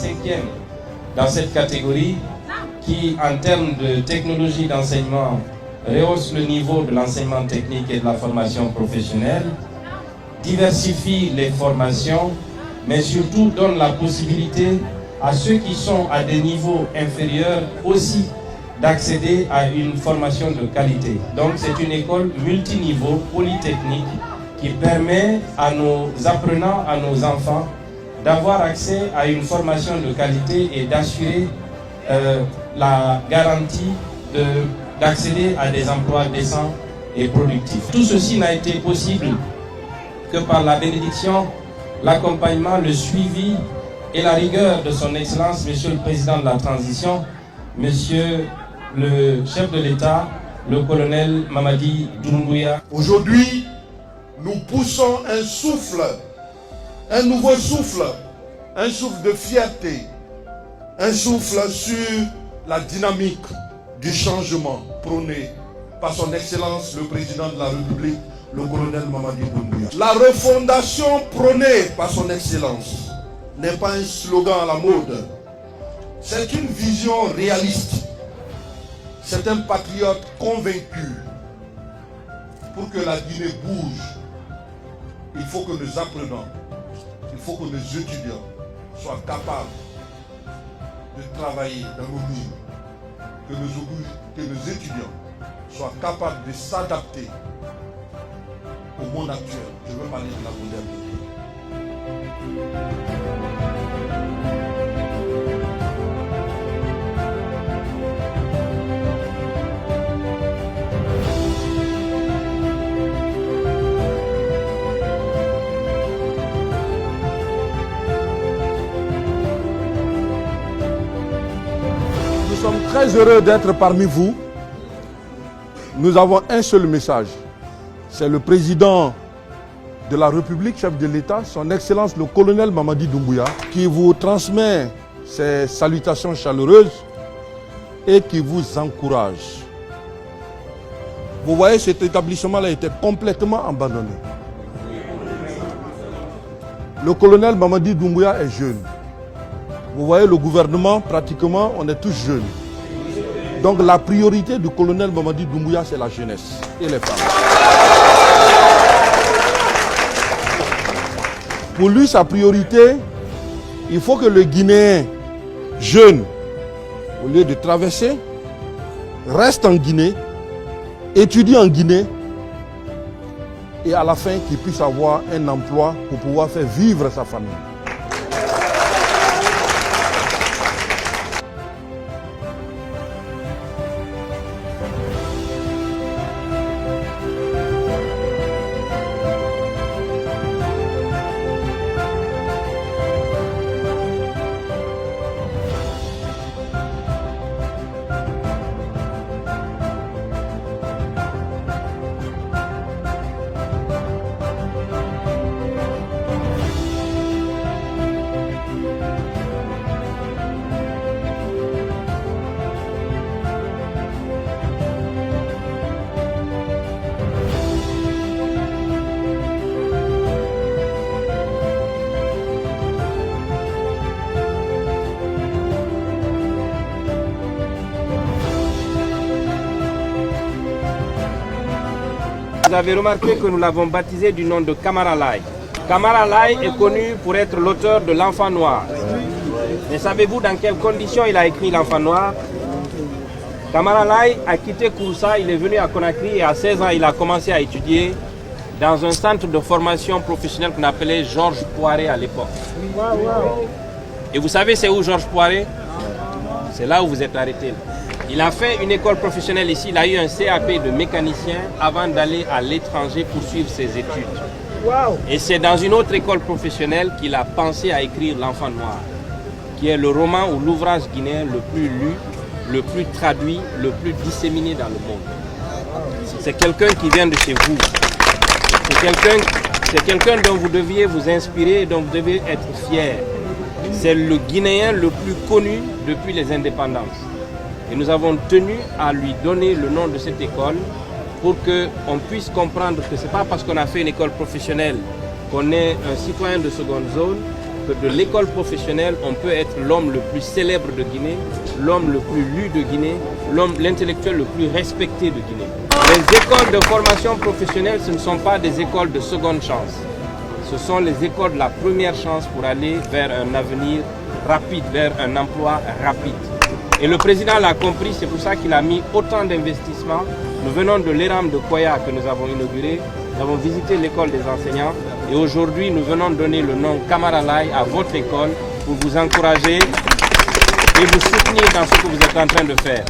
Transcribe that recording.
5e dans cette catégorie qui, en termes de technologie d'enseignement, rehausse le niveau de l'enseignement technique et de la formation professionnelle, diversifie les formations, mais surtout donne la possibilité à ceux qui sont à des niveaux inférieurs aussi d'accéder à une formation de qualité. Donc c'est une école multiniveau, polytechnique, qui permet à nos apprenants, à nos enfants, d'avoir accès à une formation de qualité et d'assurer la garantie d'accéder à des emplois décents et productifs. Tout ceci n'a été possible que par la bénédiction, l'accompagnement, le suivi et la rigueur de son Excellence, Monsieur le Président de la Transition, Monsieur le chef de l'État, le colonel Mamadi Doumbouya. Aujourd'hui, nous poussons un souffle, un nouveau souffle, un souffle de fierté, un souffle sur la dynamique du changement prôné par son Excellence le Président de la République, le colonel Mamadi Doumbouya. La refondation prônée par son Excellence n'est pas un slogan à la mode, c'est une vision réaliste. C'est un patriote convaincu. Pour que la Guinée bouge, il faut que nous apprenons, il faut que nos étudiants soient capables de travailler dans nos mines, que nos étudiants soient capables de s'adapter au monde actuel. Je veux parler de la modernité. Nous sommes très heureux d'être parmi vous. Nous avons un seul message. C'est le président de la République, chef de l'État, son Excellence le colonel Mamadi Doumbouya, qui vous transmet ses salutations chaleureuses et qui vous encourage. Vous voyez, cet établissement-là était complètement abandonné. Le colonel Mamadi Doumbouya est jeune. Vous voyez, le gouvernement, pratiquement, on est tous jeunes. Donc la priorité du colonel Mamadi Doumbouya, c'est la jeunesse et les femmes. Pour lui, sa priorité, il faut que le Guinéen jeune, au lieu de traverser, reste en Guinée, étudie en Guinée, et à la fin, qu'il puisse avoir un emploi pour pouvoir faire vivre sa famille. Vous avez remarqué que nous l'avons baptisé du nom de Camara Laye. Camara Laye est connu pour être l'auteur de l'Enfant Noir. Mais savez-vous dans quelles conditions il a écrit l'Enfant Noir? Camara Laye a quitté Kouroussa, il est venu à Conakry et à 16 ans, il a commencé à étudier dans un centre de formation professionnelle qu'on appelait Georges Poiré à l'époque. Et vous savez c'est où Georges Poiré? C'est là où vous êtes arrêté. Il a fait une école professionnelle ici, il a eu un CAP de mécanicien avant d'aller à l'étranger poursuivre ses études. Et c'est dans une autre école professionnelle qu'il a pensé à écrire L'Enfant Noir, qui est le roman ou l'ouvrage guinéen le plus lu, le plus traduit, le plus disséminé dans le monde. C'est quelqu'un qui vient de chez vous. C'est quelqu'un dont vous deviez vous inspirer et dont vous devez être fier. C'est le Guinéen le plus connu depuis les indépendances. Et nous avons tenu à lui donner le nom de cette école pour qu'on puisse comprendre que ce n'est pas parce qu'on a fait une école professionnelle qu'on est un citoyen de seconde zone, que de l'école professionnelle, on peut être l'homme le plus célèbre de Guinée, l'homme le plus lu de Guinée, l'intellectuel le plus respecté de Guinée. Les écoles de formation professionnelle, ce ne sont pas des écoles de seconde chance. Ce sont les écoles de la première chance pour aller vers un avenir rapide, vers un emploi rapide. Et le président l'a compris, c'est pour ça qu'il a mis autant d'investissements. Nous venons de l'ERAM de Koya que nous avons inauguré. Nous avons visité l'école des enseignants. Et aujourd'hui, nous venons donner le nom Kamaralai à votre école pour vous encourager et vous soutenir dans ce que vous êtes en train de faire.